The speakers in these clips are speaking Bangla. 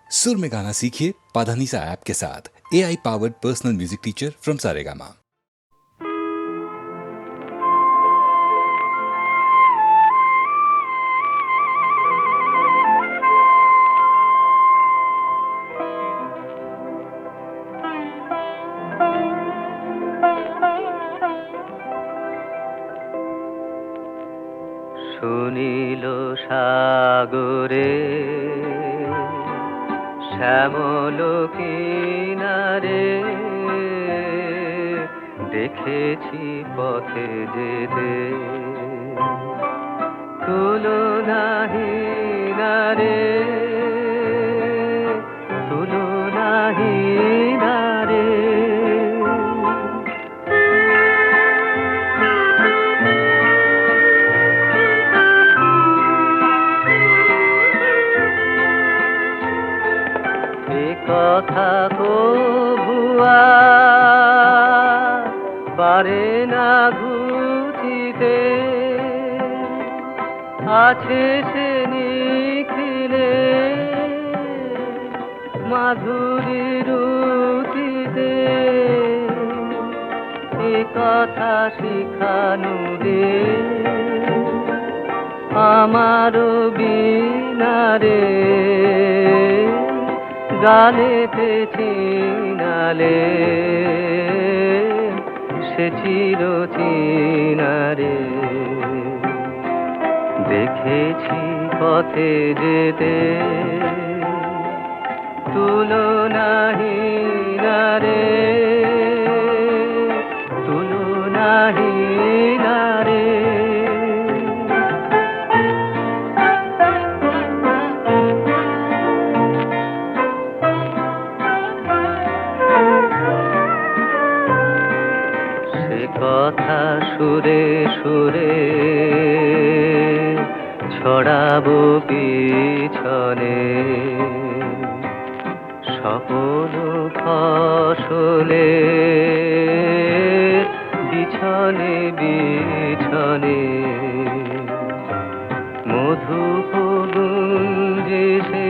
सुर में गाना सीखिए पाधानीसा ऐप के साथ। AI powered personal music teacher from Saregama. Sunil সাগরে শ্যামল কিনারে দেখেছি পথে যেতে তুলনাহীন রে তুলনাহীন রে কথা কবুয়া পারে না ঘুচিতে আছে সে নিখিলে মাধুরী রুচিতে এ কথা শিখানো রে আমারও বিনারে গানেতে চিনালে সে চির চিনারে দেখেছি পথে যেতে তুলনাহীন রে তুলনাহীন রে কথা সুরে সুরে ছড়াবো পিছনে সপন ফসলে বিছনে বিছনে মধুপ গুঞ্জে সে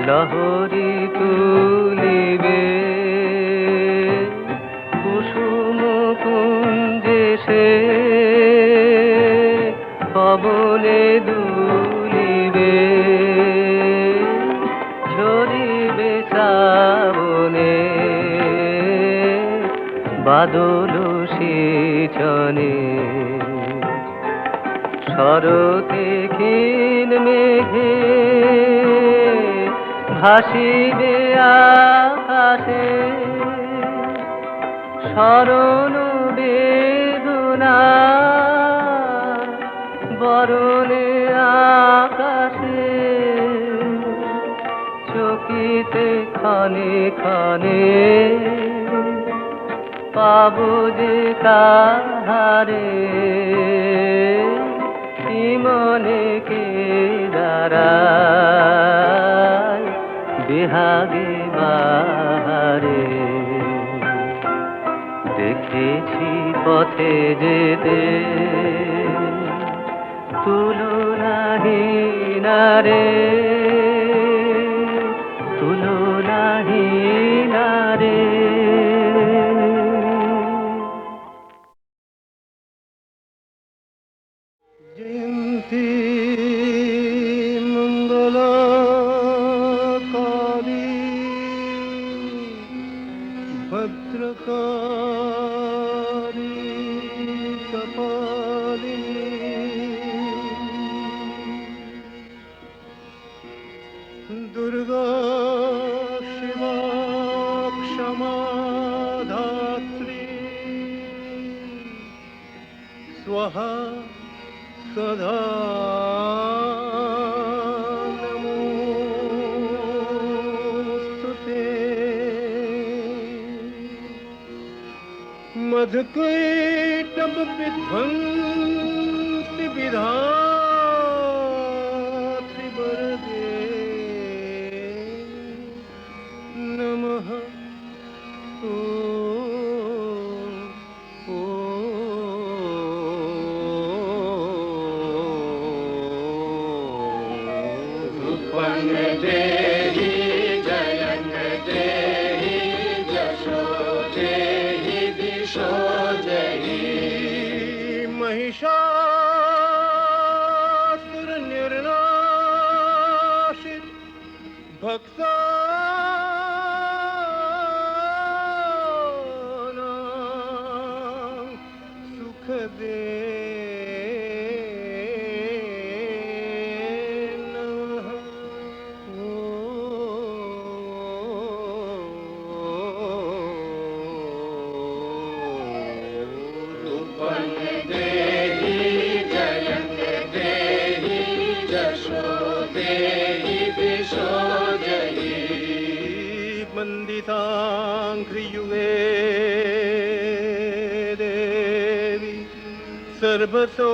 লহরী তুলিবে কুঞ্জে পবনে দুলিবে ঝরিবে শ্রাবণে বাদল সিঁচনে শরতে ক্ষীণ মেঘে ভাসিবে আকাশে শরণ বেদনা বরণে আকাশে চকিতে ক্ষণে ক্ষণে পাবো যে তাহারে কি মনে কে দাঁড়ায় বিহাগে বাহারে দেখেছি পথে যেতে তুলনাহীন রে তুলনাহীন রে জয়ন্তী মঙ্গলা কালী ভদ্রকালী কপালিনী দুর্গা শিবা ক্ষমা ধাত্রী স্বাহা সদা নমোস্তুতে मधुकैटभ विध्वंसि विधात्रि वरदे नमः ॐ महिषासुर निर्नाशित भक्ता सुख दे नमः। वन्दिताङ्घ्रियुगे देवी सर्वसौभाग्यदायिनी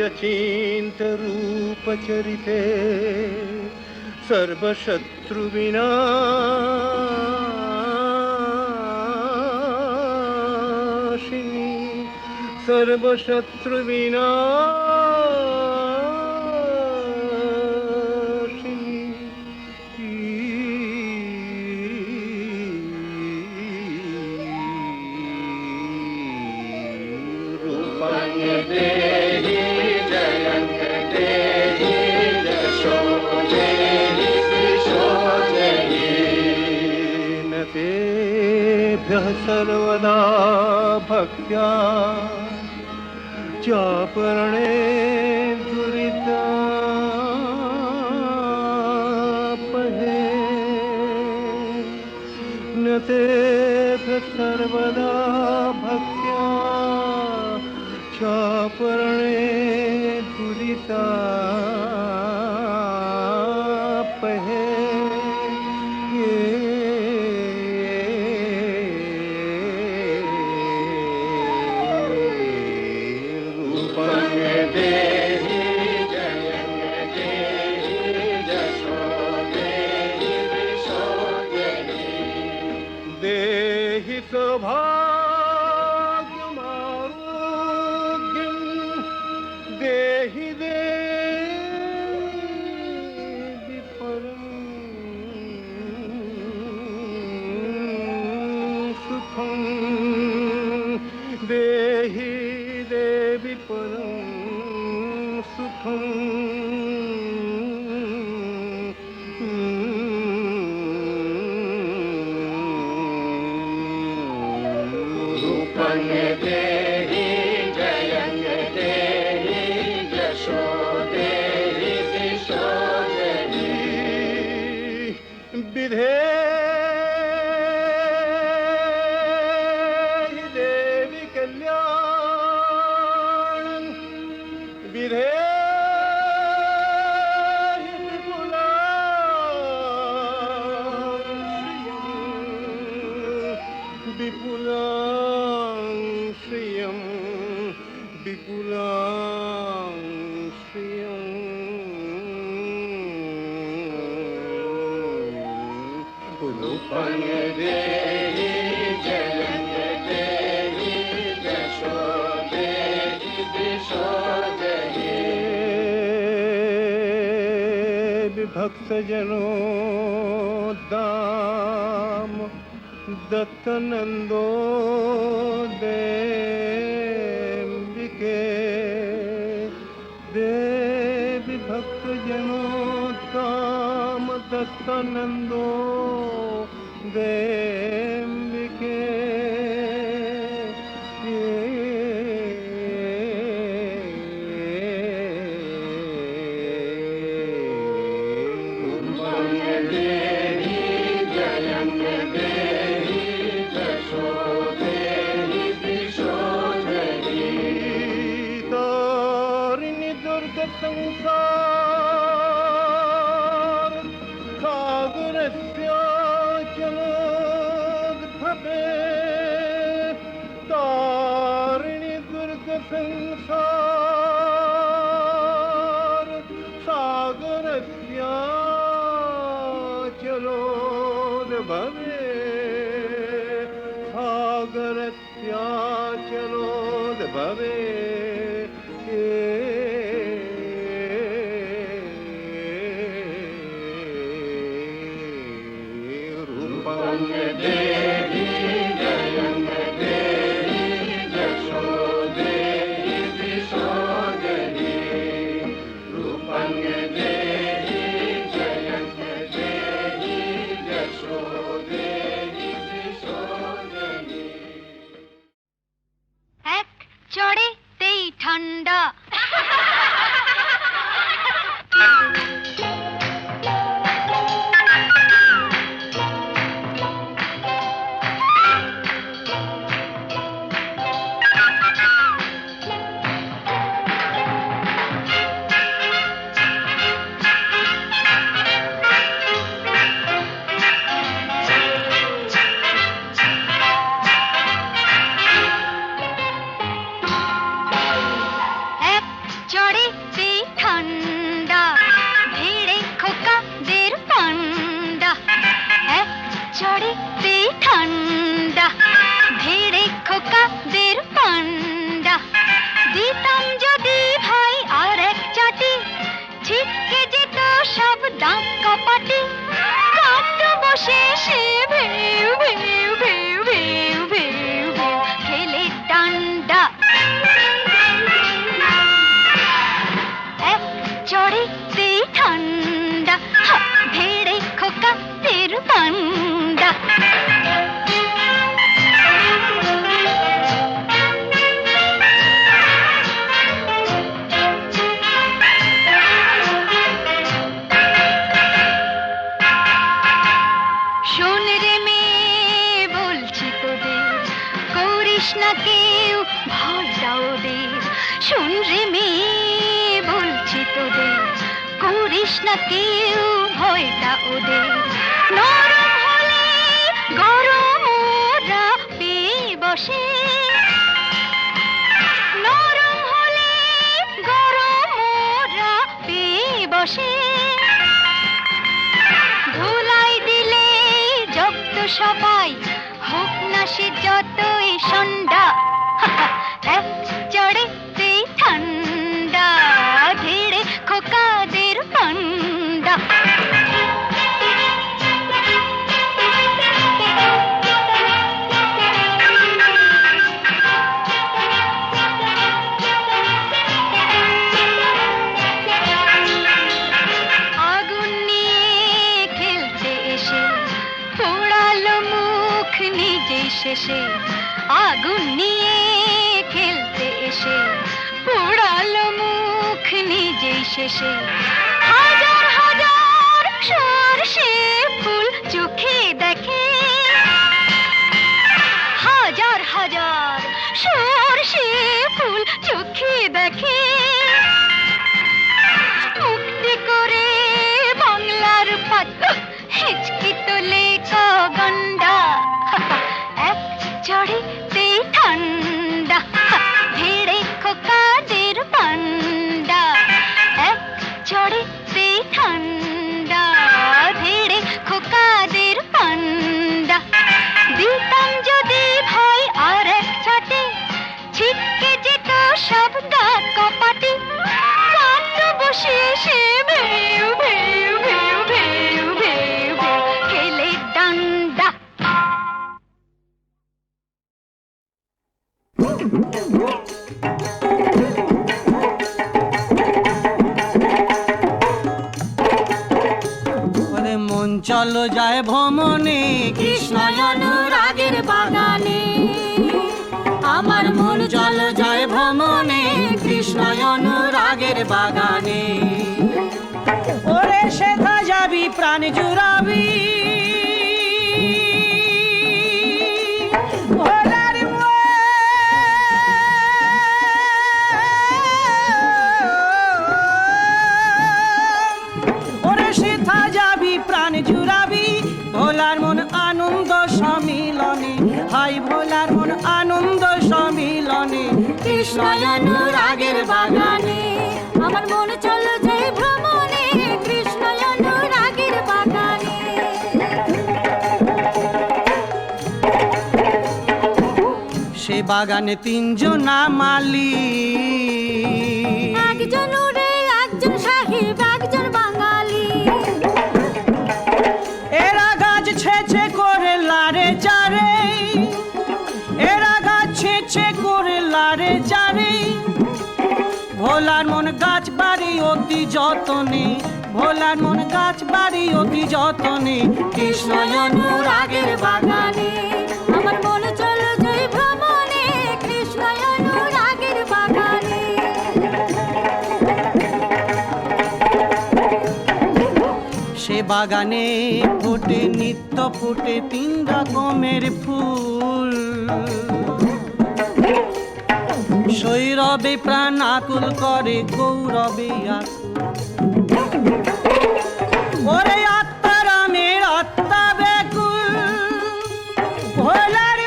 अचिन्त रूप चरिते सर्वशत्रु विनाशिनी सर्वशत्रु तेभ्यः सर्वदा भक्त्या चापरणे दुरितापहे न तेभ्यः सर्वदा भक्त्या चापरणे दुरितापहे देहि सौभाग्यमारोग्यं देहि देहि परं सुखं देहि देवि परं सुखं विधेहि देवि कल्याणं विधेहि विपुलां श्रियं विपुलां श्रियं देहि जयं देहि यशो देहि दिशो देहि विभक्तजनो दाम दत्तनन्दो देम्बिके देवी भक्तजनों दाम दत्तनन्दो देम्बिके संसार सागरस्याचलोद्भवे तारिणि दुर्गसंसार सागरस्याचलोद्भवे सागरस्याचलोद्भवे এক চড়েতেই ঠান্ডা। এক চড়েতেই ঠান্ডা, ভিড়ে খোকাদের পান্ডা। এক চড়েতেই ঠান্ডা, ভিড়ে খোকাদের পান্ডা। দিতাম যদি ভাই আর এক চাটি, ছিটকে যেত সব দাঁত কপাটি। কাঁদতো বসে সে ভেউ ভেউ ভেউ ভেউ ভেউ ভেউ খেলে ডান্ডা। এক চড়েতেই ঠান্ডা, ভিড়ে খোকাদের পান্ডা। শোন রে মেয়ে বলছি তোদের, করিস না কেউ ভয়টা ওদের। শোন রে মেয়ে বলছি তোদের, করিস না কেউ ভয়টা ওদের। নরম হলে গরম ওরা পেয়ে বসে, নরম হলে গরম ওরা পেয়ে বসে। ধুলাই দিলে জব্দ সবাই, হোক না সে যতই সন্ধ্যা। এক চড়েতেই ঠান্ডা, ধীরে খোকাদের পান্ডা। আগুন নিয়ে খেলতে এসে পোড়ালো মুখ নিজেই শেষে। আগুন নিয়ে খেলতে এসে পোড়ালো মুখ নিজেই শেষে। হাজার হাজার সরষে ফুল চোখে দেখে, হাজার হাজার সরষে ফুল চোখে দেখে। মুক্তি করে বাংলার পাত হেঁচকি তোলে গন্ডা। এক চড়েতেই ঠান্ডা, ভিড়ে খোকাদের পান্ডা। এক চড়েতেই ঠান্ডা, ভিড়ে খোকাদের পান্ডা। দিতাম যদি ভাই আর এক ছাটে, ছিটকে যেত সব দাঁত কপাটি। কাঁদতো বসে সে ভেউ ভেউ ভেউ ভেউ ভেউ ভেউ খেলে ডান্ডা। ওরে মন চলো যায় ভ্রমণে কৃষ্ণ অনুরাগের বাগানে। আমার মন চলো যায় ভ্রমণে কৃষ্ণ অনুরাগের বাগানে। ওরে সেথা যাবি প্রাণ জুড়াবি, ভোলার ওরে সেথা যাবি প্রাণ জুড়াবি। ভাই ভোলার মন আনন্দ সম্মিলনে কৃষ্ণ অনুরাগের বাগানে আমার মন চলো যায় ভ্রমণে কৃষ্ণ অনুরাগের বাগানে সে বাগানে তিনজনা মালি একজন উড়ে একজন সাহেব একজন বাঙালি এরা গাছ ছেছে করে লারে চারে এরা গাছ ছেছে করে লারে চারে ভোলার মন গাছ বাড়ি অতি যতনে ভোলার মন গাছ বাড়ি অতি যতনে কৃষ্ণ অনুরাগের বাগানে আমার মন চলো যায় ভ্রমণে কৃষ্ণ অনুরাগের বাগানে সে বাগানে ফোটে নিত্য ফোটে 3 রকমের ফুল শৈরবে প্রাণ আকুল করে গৌরবে আকুল ওরে আত্মারামের আত্মা ব্যাকুল ভোলার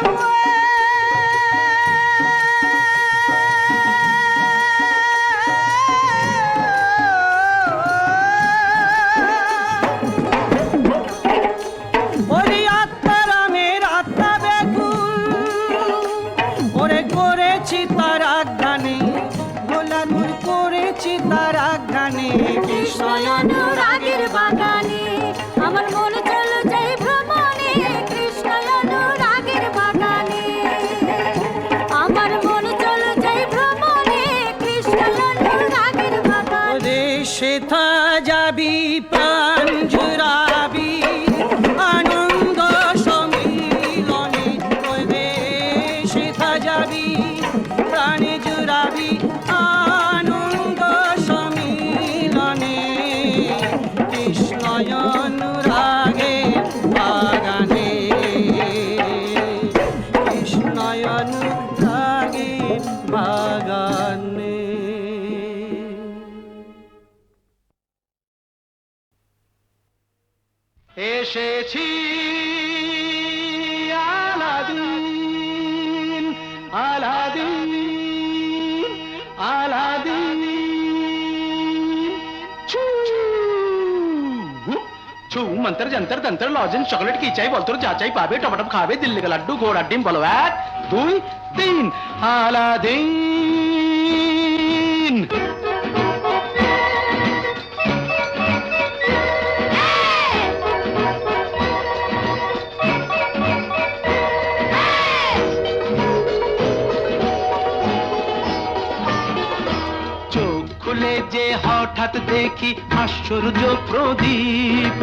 ওরে আত্মারামের আত্মা ব্যাকুল ওরে করেছি তার আজ্ঞানে ভোলার মন করেছি তার আজ্ঞানে কৃষ্ণ অনুরাগের বাগানে আমার মন চলো যায় ভ্রমণে কৃষ্ণ অনুরাগের বাগানে আমার মন চলো যায় ভ্রমণে কৃষ্ণ অনুরাগের বাগানে সেথা যাবি প্রাণ জুড়াবি আনন্দ সম্মিলনে ওরে সেথা যাবি প্রাণে জুড়াবি আনন্দ সম্মিলনে কৃষ্ণ অনুরাগের বাগানে কৃষ্ণ অনুরাগের বাগানে এসেছি আলাদিন আলাদিন আলাদিন ছু ছু मंत्र जंतर तंत्र लॉजेन चॉकलेट की चाय बोलतो जाचाई पाबे टमाटम खावे दिल्ली का लड्डू घोड़ा डिम बोलो 1 2 3 আলাদিন খুলে যে হঠাৎ দেখি আশ্চর্য প্রদীপ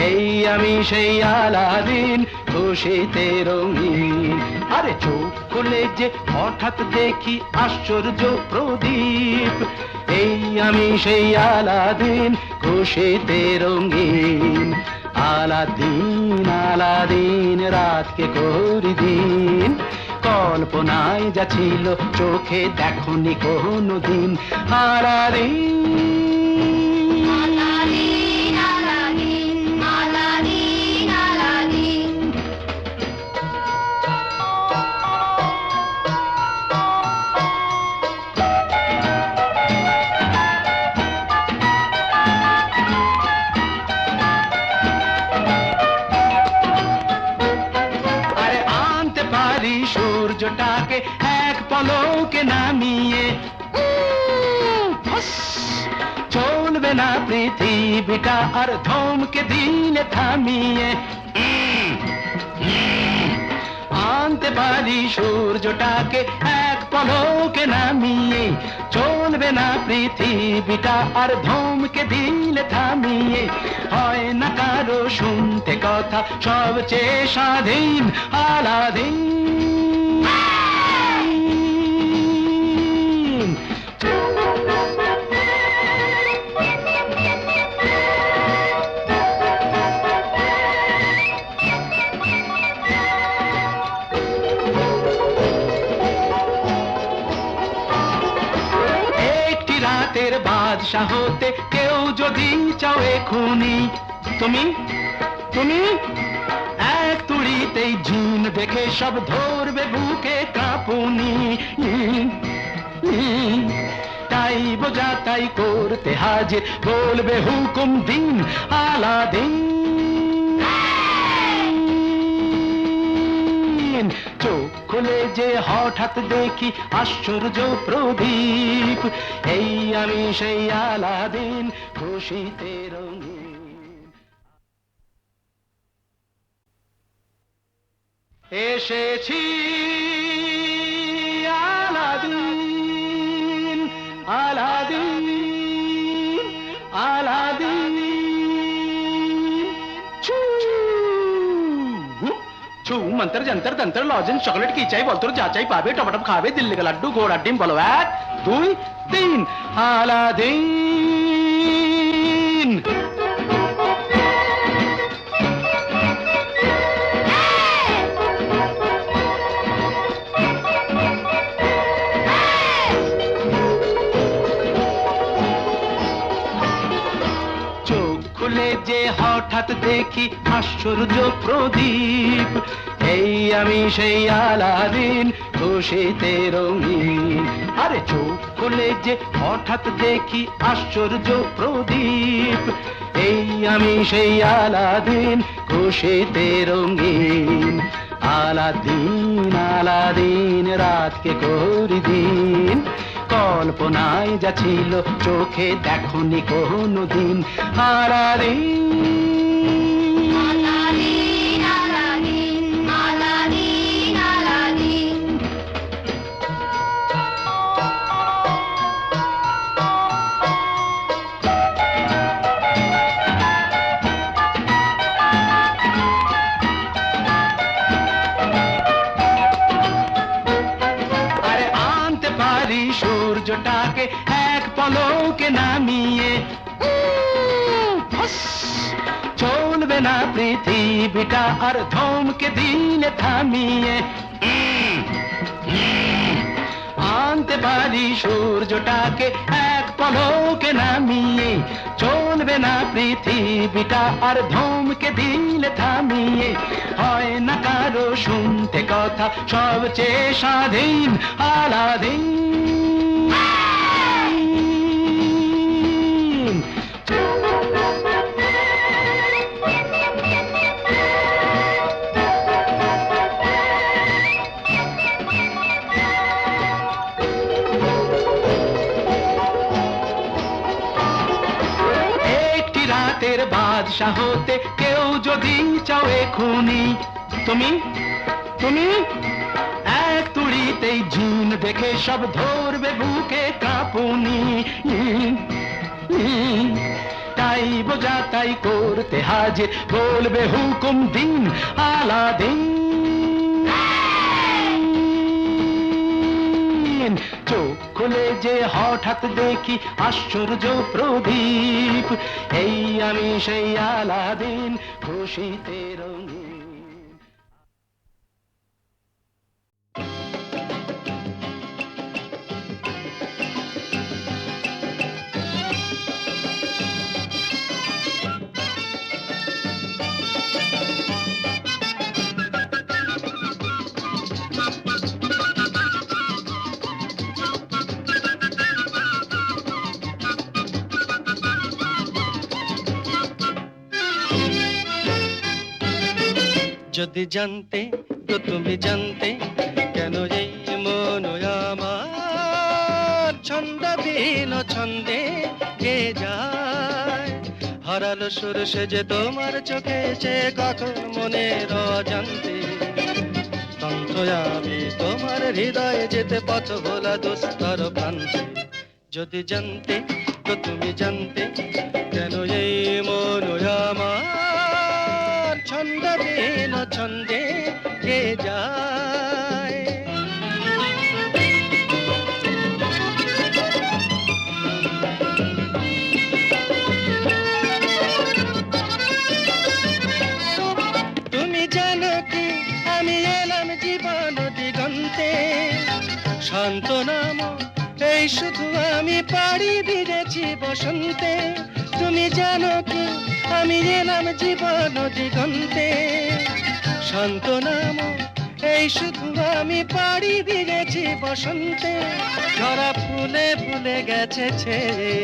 এই আমি সেই আলাদিন খুশিতে রঙিন আরে চোখ খুলে যে হঠাৎ দেখি আশ্চর্য প্রদীপ এই আমি সেই আলাদিন খুশিতে রঙিন আলাদিন আলাদিন রাতকে করি দিন কল্পনায় যা ছিল চোখে দেখনি কোনো দিন Aladdin Aladdin Aladdin Aladdin Aladdin আরে আনতে পারি সূর্যটাকে এক পলকে নামিয়ে চলবে না পৃথিবীটা আর ধমকে দিলে থামিয়ে আনতে পারি সূর্যটাকে এক পলকে নামিয়ে চলবে না পৃথিবীটা আর ধমকে দিলে থামিয়ে হয় না কারো শুনতে কথা সবচেয়ে স্বাধীন আলাদিন রাতের বাদশা হতে কেউ যদি চাও এখুনি তুমি তুমি এক তুড়ি তুড়িতেই ঝিন দেখে সব ধরবে বুকে কাঁপুনি তাই বোঝা তাই করতে হাজির বলবে হুকুম দিন আলাদিন চোখ খুলে যে হঠাৎ দেখি আশ্চর্য প্রদীপ এই আমি সেই আলাদিন খুশিতে রঙিন এসেছি আলাদিন আলাদিন আলাদিন ছু मंत्र जंतर तंत्र लॉजेंस चॉकलेट की चाय बोल तो जा चाय पावे टमाटर खावे दिल्ली का लड्डू घोड़ा डिम बोलो 1 2 3 আলাদিন খুলে যে হঠাৎ দেখি আশ্চর্য প্রদীপ এই আমি সেই আলাদিন খুশিতে রঙিন আরে চোখ খুলে যে হঠাৎ দেখি আশ্চর্য প্রদীপ এই আমি সেই আলাদিন খুশিতে রঙিন আলাদিন আলাদিন রাতকে করি দিন কল্পনায় যা ছিল চোখে দেখনি কোনদিন Aladdin Aladdin Aladdin Aladdin Aladdin আরে আনতে পারি সূর্যটাকে এক পলকে নামিয়ে চলবে না পৃথিবীটা আর ধমকে দিলে থামিয়ে আনতে পারি সূর্যটাকে এক পলকে নামিয়ে চলবে না পৃথিবীটা আর ধমকে দিলে থামিয়ে হয় না কারো শুনতে কথা সবচেয়ে স্বাধীন আলাদিন বাদশাহ হতে কেউ যদি চাও এখুনি তুমি তুমি এক তুড়িতেই ঝিন দেখে সব ধরবে বুকে কাঁপুনি তাই বোঝা তাই করতে হাজির বলবে হুকুম দিন আলাদিন চোখ খুলে যে হঠাৎ দেখি আশ্চর্য প্রদীপ এই আমি সেই আলাদিন খুশিতে রঙিন যদি জানতে তো তুমি জানতে কেন এই মন আমার ছন্দবিহীন ছন্দে গে যায় হারালো সুর সেজে তোমার চোখে সে কখন মনের অজান্তে তন্ত্র আমি তোমার হৃদয়ে যেতে পথ ভোলা দুস্তর প্রান্তে যদি জানতে তো তুমি জানতে কেন এই মন আমার ছন্দবিহীন ছন্দে গে যায় তুমি জানো কি আমি এলাম জীবন দিগন্তে শান্ত নাম এই শুধু আমি পাড়ি দিয়েছি বসন্তে তুমি জানো কি আমি এলাম জীবন দিগন্তে সান্ত্বনাম এই শুধু আমি পাড়ি দিয়েছি বসন্তে, ঝরা ফুলে ফুলে গেছে ছেয়ে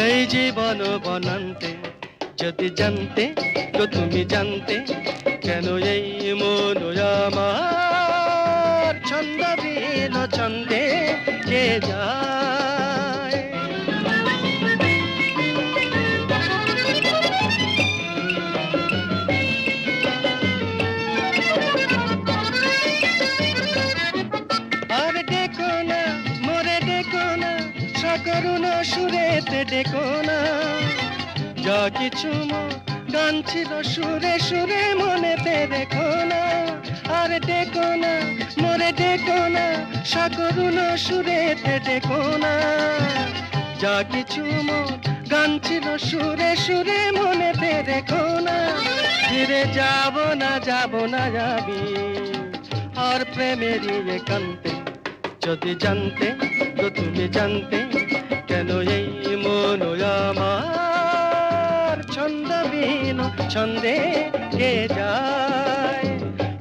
এই জীবন বনান্তে। যদি জানতে তো তুমি জানতে কেন এই মন আমার ছন্দবিহীন ছন্দে কে যায়। আর ডেকো না মোরে ডেকো না, সকরুণ সুরেতে ডেকো না, যা কিছু গান ছিল সুরে সুরে মনেতে রেখো না। আর ডেকো না মোরে ডেকো না, সকরুণ সুরেতে ডেকো না, যা কিছু গান ছিল সুরে সুরে মনেতে রেখো না। ফিরে যাব না যাবি আর প্রেমেরই একান্তে। যদি জানতে তো তুমি জানতে কেন এই মন আমার ছন্দবিহীন ছন্দে কে যায়।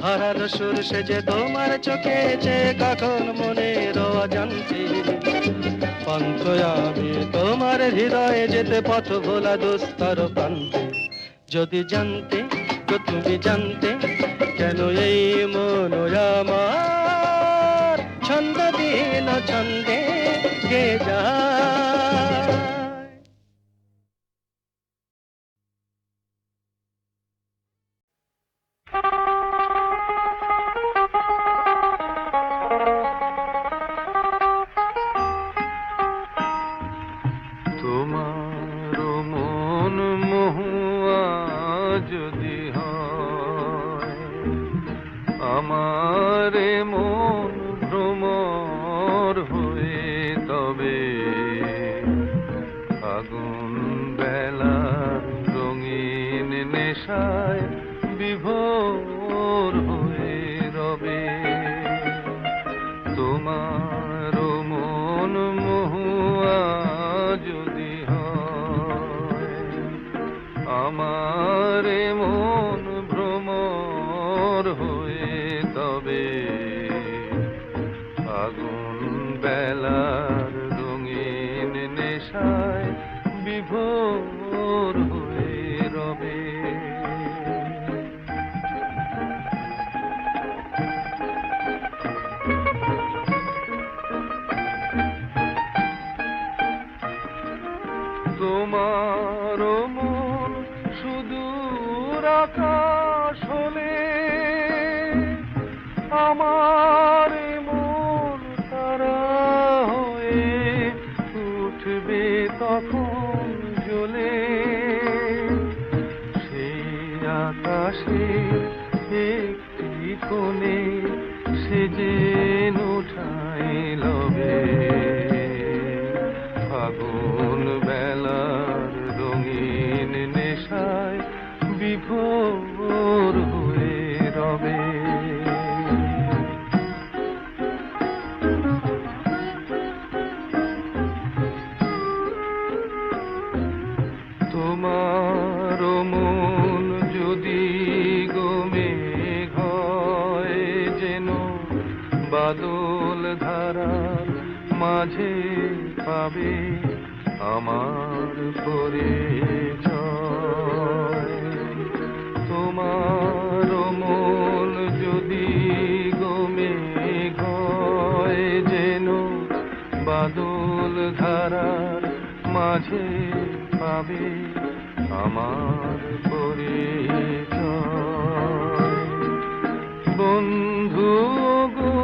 হারার সুর সেজে তোমার চোখে যে কখন মনের অজান্তে পান্থ আমি তোমার হৃদয়ে যেতে পথ ভোলা দুস্তর প্রান্তে। যদি জানতে তো তুমি জানতে কেন এই মন আমার ছন্দবিহীন ছন্দে কে যায়। তোমার মন মহুয়া যদি হয়, আমার মন ভ্রমর হয়ে তবে আগুন বেলার রঙিন নেশায় বিভোর হয়ে রবে। তোমার মন মহুয়া যদি হয়, আমার মন ভ্রমর হয়ে তবে আগুন বেলার রঙিন নেশায় বিভোর হয়ে রবে। তোমার মন সুদূর আকাশ হলে আমার মন তারা হয়ে উঠবে তখন জ্বলে। সেই আকাশে একটি কোণে সেজে উঠাই লবে আগুন বেলার রঙিন নেশায় বিভোর হয়ে রবে। তোমার মন যদি মেঘ হয় যেন বাদল ধারার মাঝে পাবে আমার পরিচয়। তোমার মন যদি মেঘ হয় যেন বাদল ধারার মাঝে পাবে আমার পরিচয়। বন্ধু গো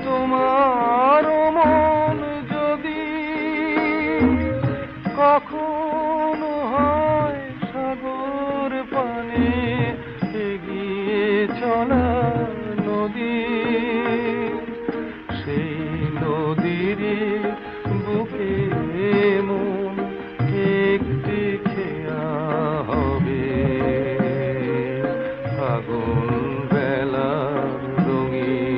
তোমার মন যদি কখনো হয় সাগর পানে এগিয়ে চলা নদী, সেই নদীর বুকে মন একটি খেয়া হবে আগুন বেলার রঙিন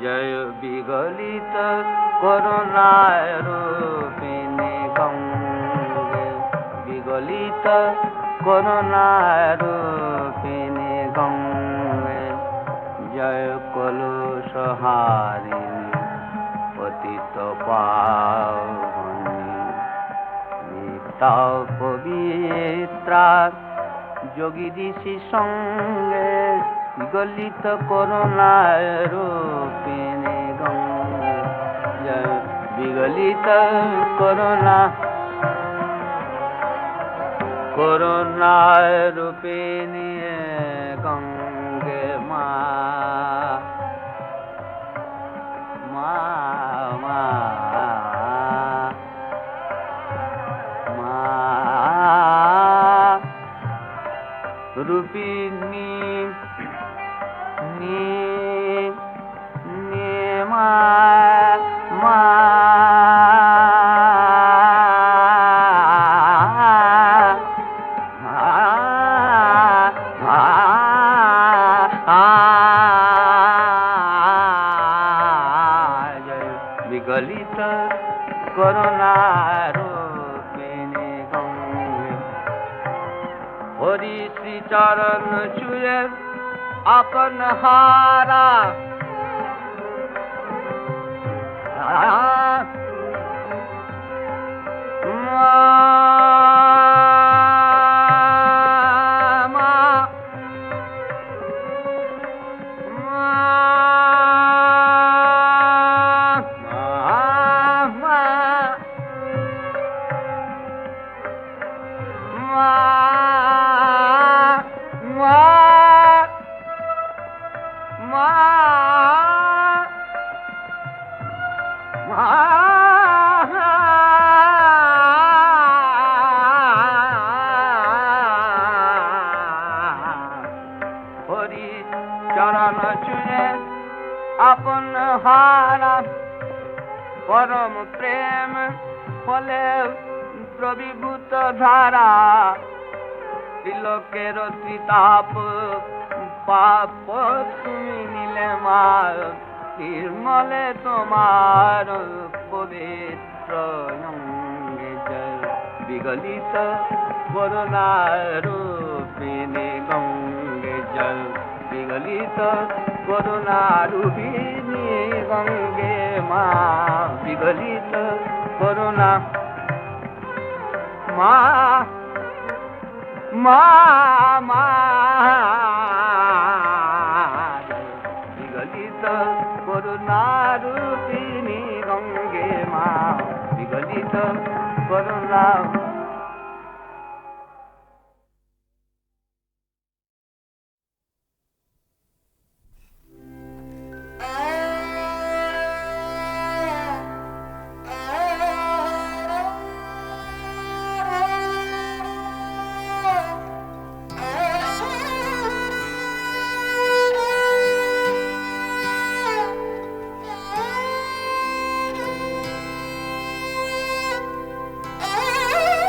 জয় বিগলিত করুণায় রূপিণী গঙ্গে, বিগলিত করুণায় রূপিণী গঙ্গে, জয় কলুষহারিণী পতিত পাবনী, নিত্যা পবিত্রা যোগী ঋষি সঙ্গে, বিগলিত করুণায় রূপিণী গঙ্গে, জয় বিগলিত করুণা করুণায় রূপিণী গঙ্গে, মা মা মা মা রূপিণী নে নে মা মা বিগলিত করুণা রূপিণী গঙ্গে, হরি শ্রী চরণ ছুঁয়ে আপন হারা, হরি চরণ ছুঁয়ে আপন হারা, পরম প্রেম ফলে প্রবিভূত ধারা, তিলকের ত্রিতাপ পাপ তুমি নিলে মা, নির্মলে তোমার পবিত্র অঙ্গে, জয় বিগলিত করুণা রূপিণী গঙ্গে, জয় বিগলিত করুণা রূপিণী গঙ্গে, মা বিগলিত করুণা মা মা মা বিগলিত করুণা রূপিণী গঙ্গে, মা বিগলিত করুণা। Ah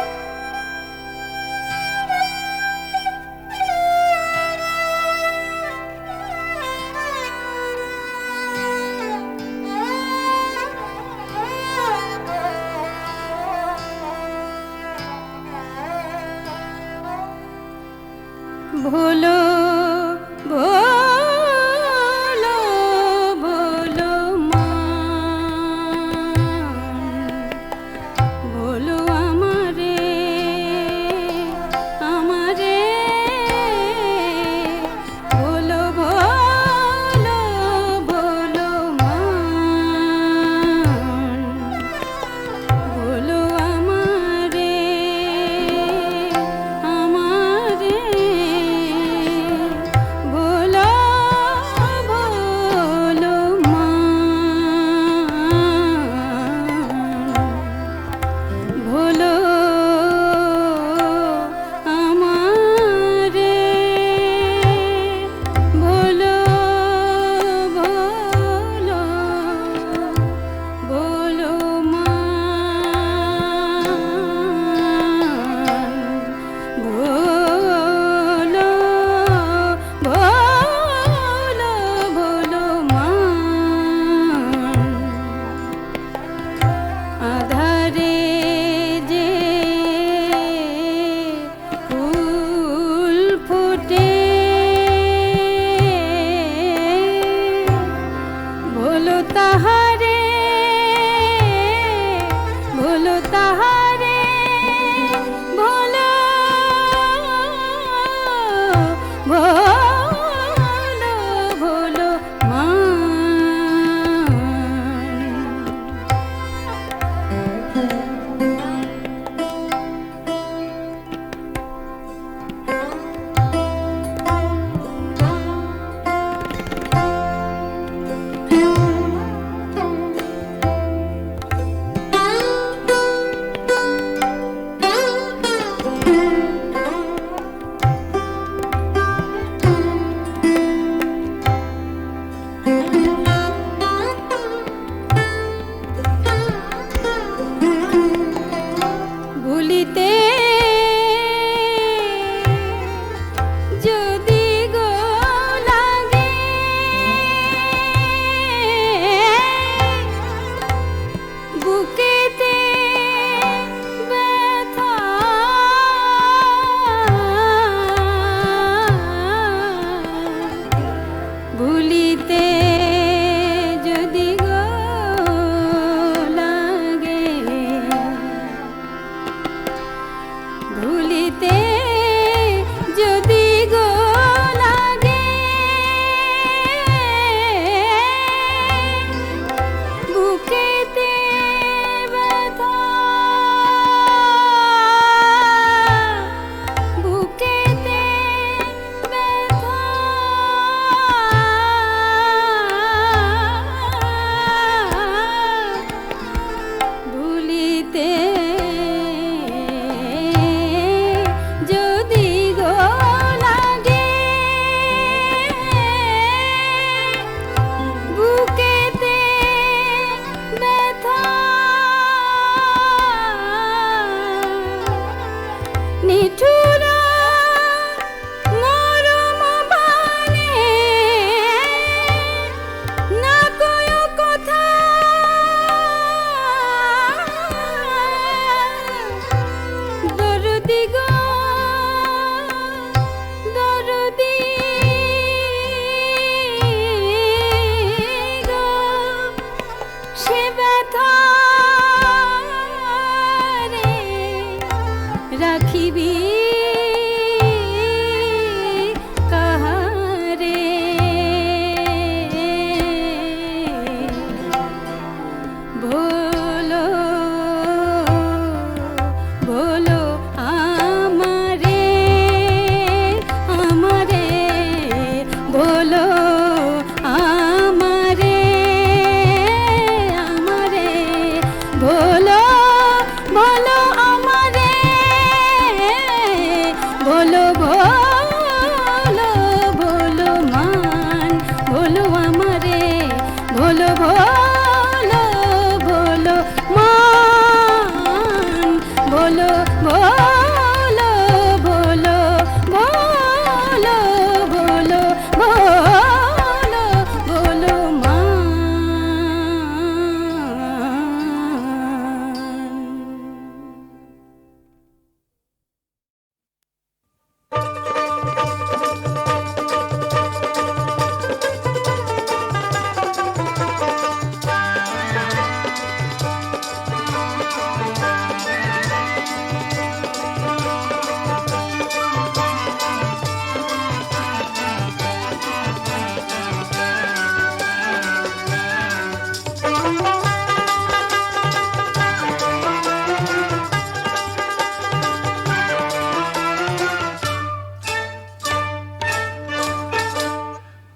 তাহারে ভোলো তাহারে ভোলো ভোলো ভোলো মান ভুলিতে যদি গো লাগে বুকেতে ব্যথা ভুলিতে যদি গো লাগে ভুলিতে যদি গো লাগে বুকেতে ব্যথা বুকেতে ব্যথা ভুলিতে যদি গো লাগে বুকেতে ব্যথা নিঠুর মরম বাণে না কয় কথা দরদি গো দরদি গো সে ব্যথা রে রাখিবি কাহারে ভোলো ভোলো আমারে আমারে ভোলো আমারে আমারে ভোলো ভোলো আমারে ভোলো ভোলো ভোলো মান ভোলো আমারে ভোলো ভোলো ভোলো মান ভোলো ভোলো ভোলো ভোলো ভোলো ভোলো ভোলো মান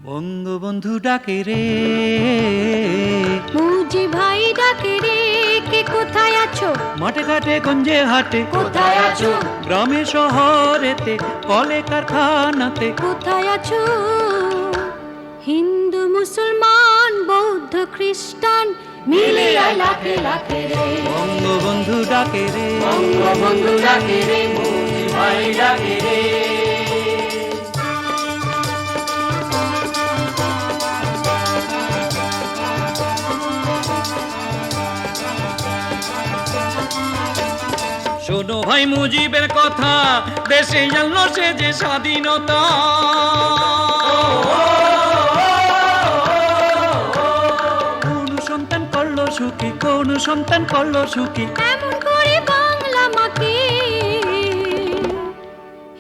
বন্ধু বন্ধু ডাকে রে মুজি ভাই ডাকে রে কে কোথায় আছো মাঠে ঘাটে গঞ্জে হাটে কোথায় আছো গ্রামে শহরেতে কলে কারখানাতে কোথায় আছো হিন্দু মুসলমান বৌদ্ধ খ্রিস্টান মিলিয়ে লাখে লাখে রে বন্ধু বন্ধু ডাকে রে বন্ধু ডাকে রে মুজি ভাই ডাকে রে শোনো ভাই মুজিবের কথা দেশে জানলো সে যে স্বাধীনতা 19 সুখী, কোন সন্তান করলো সুখী। এমন করে বাংলা মাকে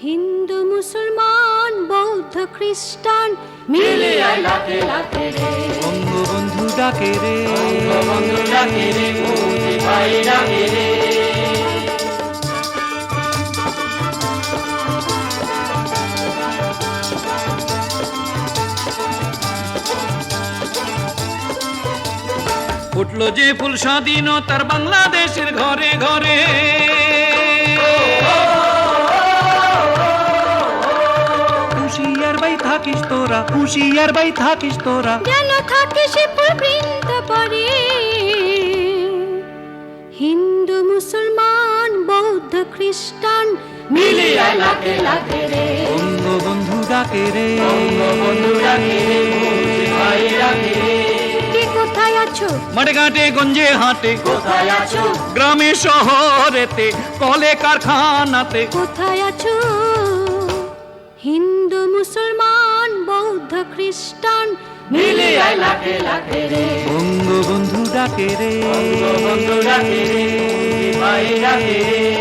হিন্দু মুসলমান বৌদ্ধ খ্রিস্টান মিলিয়ে লাখে লাখে রে বঙ্গবন্ধু ডাকে রে, বঙ্গবন্ধু ডাকে রে, মোদি ভাই ডাকে রে। উঠলো যে ফুল স্বাধীনতার বাংলাদেশের ঘরে ঘরে, হুঁশিয়ার ভাই থাকিস তোরা, হুঁশিয়ার ভাই থাকিস তোরা। যেন থাকে সে ফুল বৃন্দ পরে হিন্দু মুসলমান বৌদ্ধ খ্রিস্টান মিলিয়ে লাখে লাখে রে বঙ্গবন্ধু ডাকে রে, বঙ্গবন্ধু ডাকে রে, মোদি ভাই ডাকে রে। কে কোথায় আছো মাঠে ঘাটে গঞ্জে হাটে, কোথায় আছো গ্রামে শহরেতে, কলে কারখানাতে, কোথায় আছো হিন্দু মুসলমান বৌদ্ধ খ্রিস্টান মিলিয়ে লাখে লাখে রে বঙ্গবন্ধু ডাকে রে, বঙ্গবন্ধু ডাকে রে, মোদি ভাই ডাকে রে।